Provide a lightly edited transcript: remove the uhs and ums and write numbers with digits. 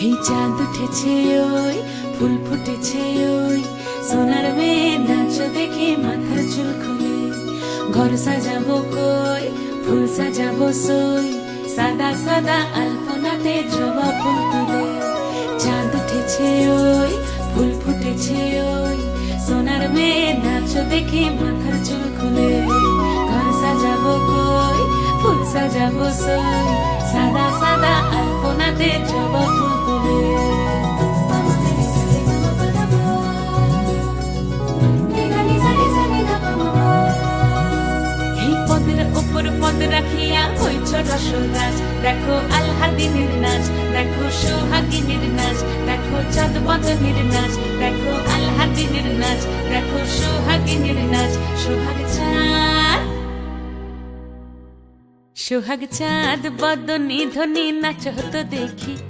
এই চাঁদ উঠেছে ওই ফুল ফুটেছে ওই সোনার মেয়ে নাচ দেখে মাথার চুল খুলে ঘর সাজাবো কই ফুল সাজাবো সই সাদা সাদা আলপনাতে জবা ফুল তুলে চাঁদ উঠেছে ওই ফুল ফুটেছে ওই সোনার মেয়ে নাচ দেখে মাথার চুল খুলে ঘর সাজাবো কই ফুল সাজাবো সই সাদা সাদা আলপনাতে জবা ফুল তুলে এই পদের উপর পদ রাখিয়া ওই ছোট গাছ দেখো আলহাদিনের নাচ দেখো সোহাগিনীর নাচ দেখো চাঁদ বদনের নাচ দেখো আলহাদিনের নাচ দেখো সোহাগিনীর নাচ সোহাগ চাঁদ বদনী ধ্বনি নাচ হতো দেখি।